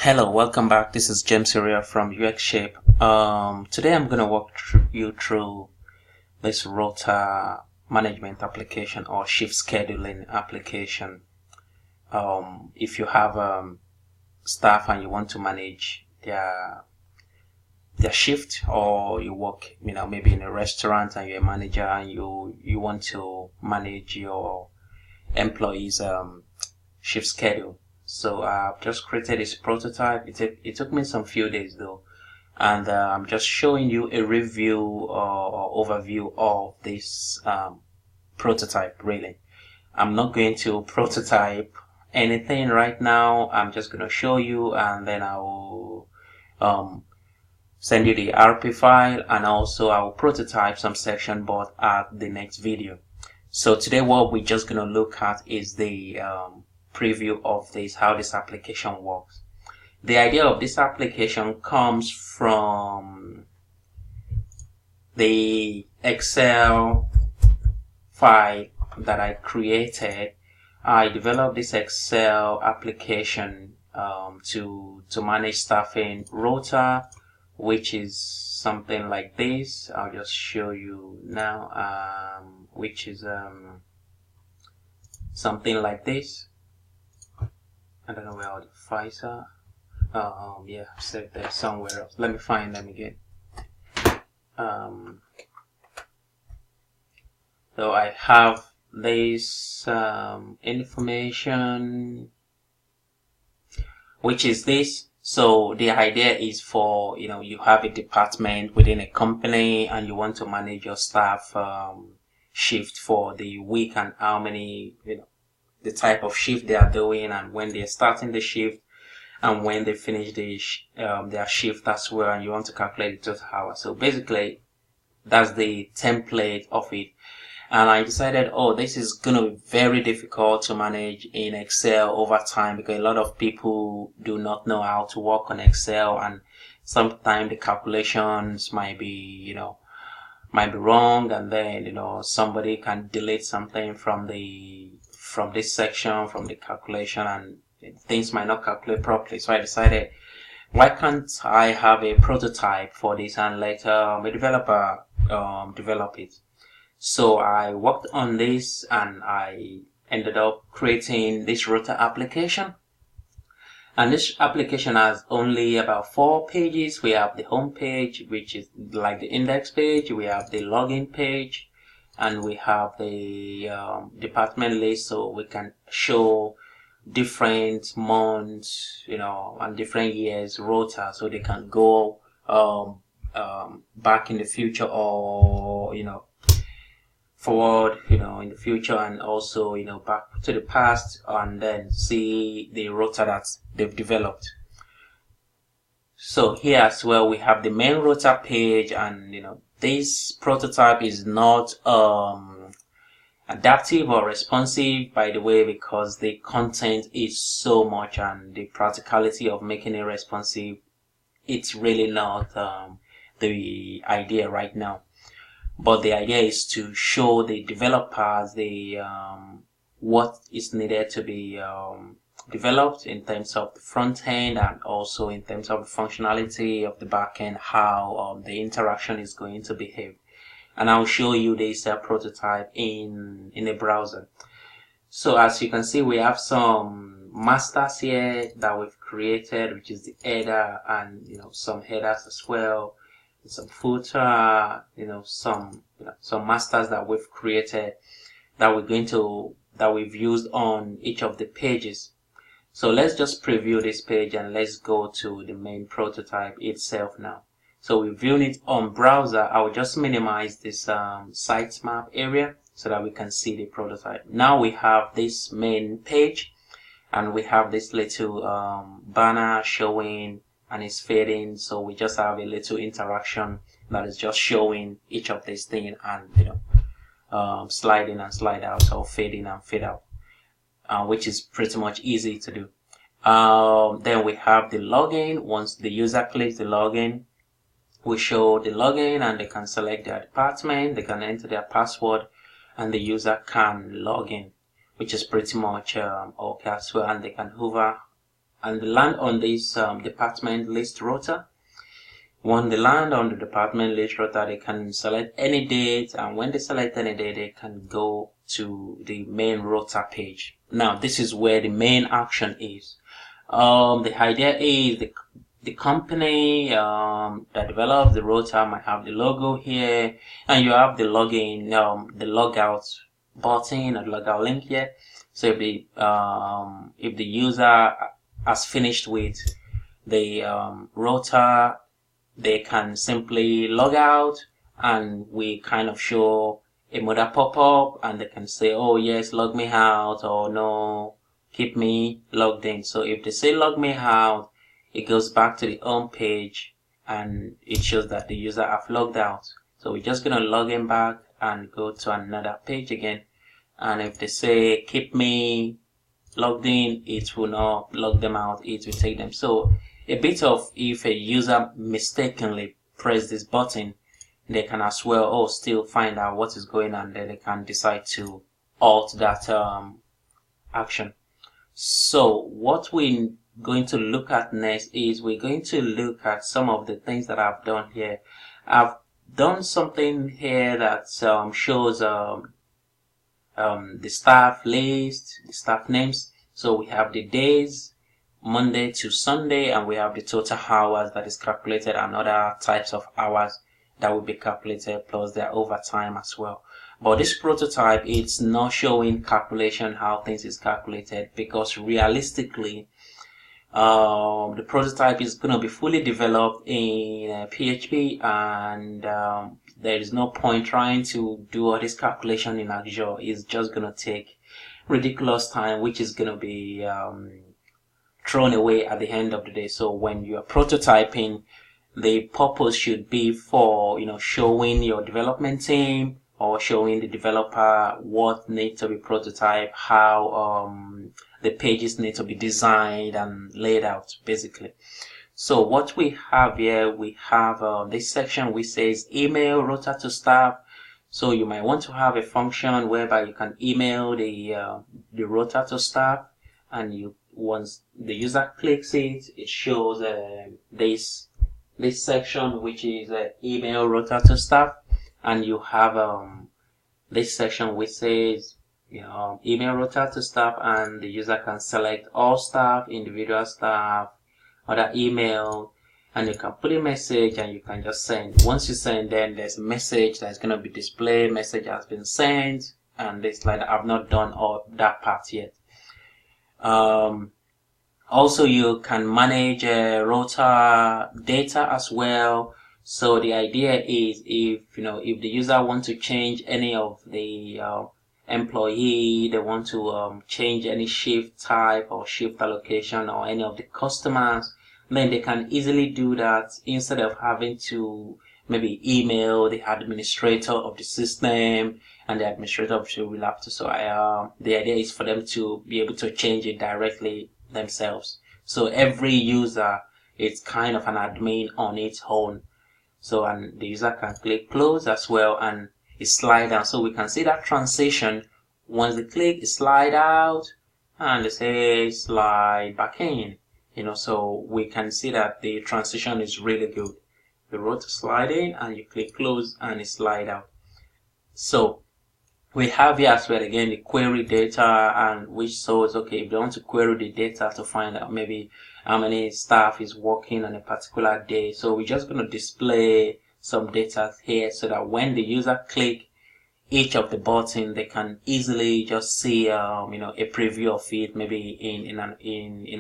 Hello, welcome back. This is James Area from UX Shape. Today I'm going to walk you through this Rota management application or shift scheduling application. If you have staff and you want to manage their shift, or you work, maybe in a restaurant and you're a manager and you want to manage your employees' shift schedule. So I've just created this prototype. It took me some few days though, and I'm just showing you a review or overview of this prototype. Really, I'm not going to prototype anything right now. I'm just going to show you, and then I will send you the RP file, and also I will prototype some section board at the next video. So today what we're just going to look at is the preview of this, how this application works. The idea of this application comes from the Excel file that I created. I developed this Excel application to manage staffing Rota, which is something like this. I'll just show you now, which is something like this. I don't know where all the files are. Yeah, I've saved there somewhere else. Let me find them again. So I have this information, which is this. So the idea is for, you have a department within a company and you want to manage your staff shift for the week and how many, the type of shift they are doing and when they're starting the shift and when they finish their shift as well, and you want to calculate the total hours. So basically that's the template of it. And I decided, this is going to be very difficult to manage in Excel over time, because a lot of people do not know how to work on Excel, and sometimes the calculations might be wrong, and then somebody can delete something from this section, from the calculation, and things might not calculate properly. So I decided, why can't I have a prototype for this and let a developer develop it? So I worked on this and I ended up creating this Rota application. And this application has only about 4 pages. We have the home page, which is like the index page. We have the login page, and we have the department list, so we can show different months, and different years Rota, so they can go back in the future, or forward, in the future, and also, back to the past, and then see the Rota that they've developed. So here as well, we have the main Rota page, and this prototype is not adaptive or responsive, by the way, because the content is so much, and the practicality of making it responsive, it's really not the idea right now. But the idea is to show the developers the what is needed to be developed in terms of the front end, and also in terms of the functionality of the back end, how the interaction is going to behave. And I'll show you this prototype in a browser. So as you can see, we have some masters here that we've created, which is the header, and some headers as well, some footer, some masters that we've created that we've used on each of the pages. So let's just preview this page and let's go to the main prototype itself now. So we're viewing it on browser. I will just minimize this sitemap area so that we can see the prototype. Now we have this main page, and we have this little banner showing, and it's fading. So we just have a little interaction that is just showing each of these things, and slide in and slide out, or fade in and fade out, which is pretty much easy to do. Then we have the login. Once the user clicks the login, we show the login, and they can select their department, they can enter their password, and the user can log in, which is pretty much okay as well. And they can hover and they land on this department list Rota. When they land on the department list Rota, they can select any date, and when they select any date, they can go to the main Rota page. Now, this is where the main action is. The idea is the company that develops the Rota might have the logo here, and you have the login, the logout button or logout link here. So if the user has finished with the Rota, they can simply log out, and we kind of show a mother pop-up, and they can say, oh yes, log me out, or no, keep me logged in. So if they say log me out, it goes back to the home page and it shows that the user have logged out. So we're just going to log in back and go to another page again. And if they say keep me logged in, it will not log them out, it will take them. So a bit of, if a user mistakenly press this button, they can as well still find out what is going on, then they can decide to halt that action. So what we're going to look at next is we're going to look at some of the things that I've done here. I've done something here that shows the staff list, the staff names. So we have the days, Monday to Sunday, and we have the total hours that is calculated, and other types of hours that will be calculated, plus their overtime as well. But this prototype, it's not showing calculation, how things is calculated, because realistically the prototype is going to be fully developed in PHP, and there is no point trying to do all this calculation in Axure. It's just going to take ridiculous time, which is going to be thrown away at the end of the day. So when you are prototyping, the purpose should be for showing your development team or showing the developer what needs to be prototyped, how the pages need to be designed and laid out, basically. So what we have here, we have this section which says email Rota to staff. So you might want to have a function whereby you can email the Rota to staff, and once the user clicks it, it shows this section which is email Rota to staff, and you have this section which says email Rota to staff, and the user can select all staff, individual staff, other email, and you can put a message and you can just send. Once you send, then there's a message that's going to be displayed, message has been sent, and it's like I've not done all that part yet. Also, you can manage Rota data as well. So the idea is if the user wants to change any of the employee, they want to change any shift type or shift allocation or any of the customers, then they can easily do that instead of having to maybe email the administrator of the system, and the administrator will have to. So the idea is for them to be able to change it directly themselves. So every user is kind of an admin on its own. So, and the user can click close as well, and it slide down. So we can see that transition. Once they click, it slide out, and they say slide back in. So we can see that the transition is really good. The Rota slide in, and you click close, and it slide out. So we have here as well again the query data, and which shows if they want to query the data to find out maybe how many staff is working on a particular day. So we're just going to display some data here so that when the user click each of the button, they can easily just see a preview of it, maybe in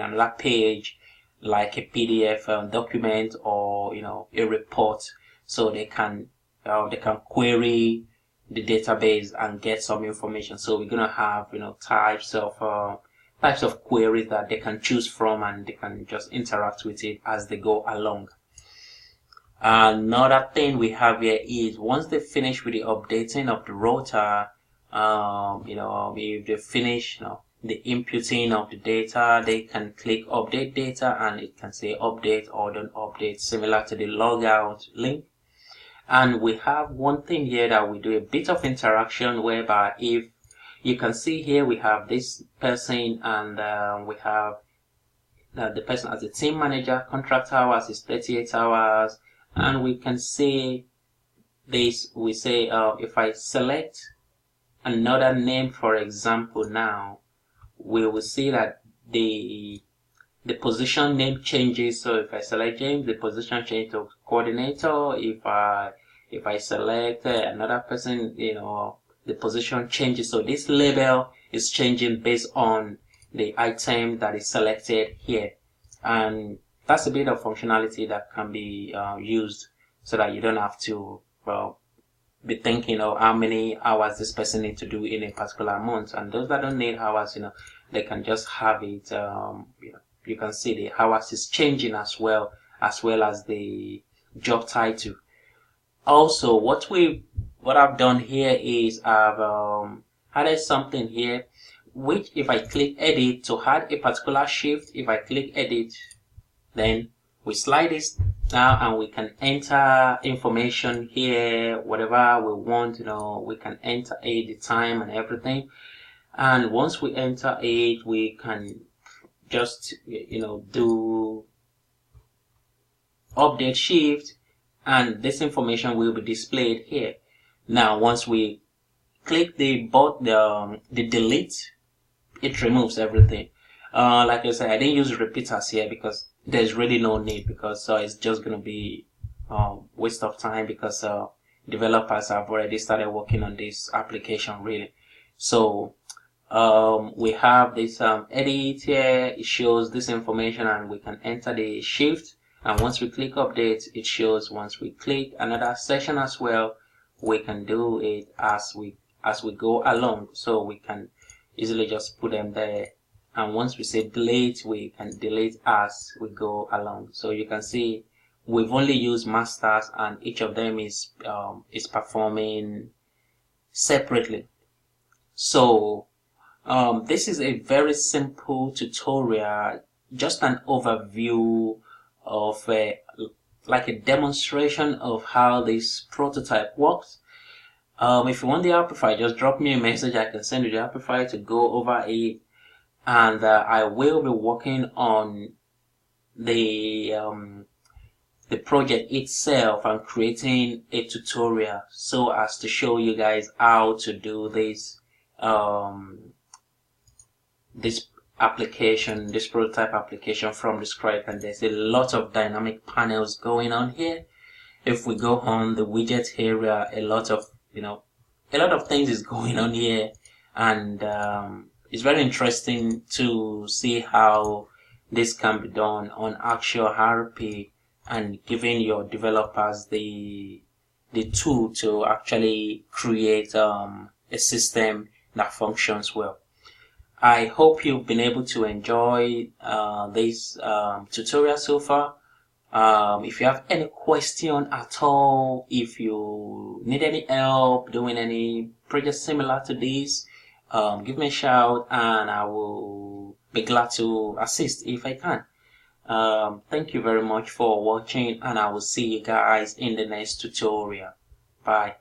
another page, like a PDF document or a report. So they can query the database and get some information. So we're gonna have types of queries that they can choose from, and they can just interact with it as they go along. Another thing we have here is once they finish with the updating of the Rota, if they finish the inputting of the data, they can click update data, and it can say update or don't update, similar to the logout link. And we have one thing here that we do a bit of interaction, whereby if you can see here we have this person, and we have the person as a team manager. Contract hours is 38 hours, and we can see this. We say if I select another name, for example, now we will see that the position name changes. So if I select James, the position changes to coordinator. If I select another person, the position changes. So this label is changing based on the item that is selected here, and that's a bit of functionality that can be used so that you don't have to be thinking of how many hours this person needs to do in a particular month. And those that don't need hours, they can just have it. You can see the hours is changing as well as the job title. Also, what I've done here is I've added something here, which if I click edit to add a particular shift, if I click edit, then we slide this now and we can enter information here, whatever we want, we can enter it, the time and everything. And once we enter it, we can just, do update shift, and this information will be displayed here. Now, once we click the delete, it removes everything. Like I said, I didn't use repeaters here because there's really no need, because it's just going to be waste of time, because developers have already started working on this application really. So we have this edit here. It shows this information and we can enter the shift, and once we click update, it shows. Once we click another session as well, we can do it as we go along, so we can easily just put them there. And once we say delete, we can delete as we go along. So you can see we've only used masters, and each of them is performing separately. So this is a very simple tutorial, just an overview of like a demonstration of how this prototype works. If you want the Amplify, just drop me a message. I can send you the Amplify to go over it. And I will be working on the project itself and creating a tutorial so as to show you guys how to do this this application, this prototype application from the scratch. And there's a lot of dynamic panels going on here. If we go on the widget area, a lot of things is going on here, and it's very interesting to see how this can be done on Axure RP, and giving your developers the tool to actually create a system that functions well. I hope you've been able to enjoy this tutorial so far. If you have any question at all, if you need any help doing any project similar to this, give me a shout and I will be glad to assist if I can. Thank you very much for watching, and I will see you guys in the next tutorial. Bye.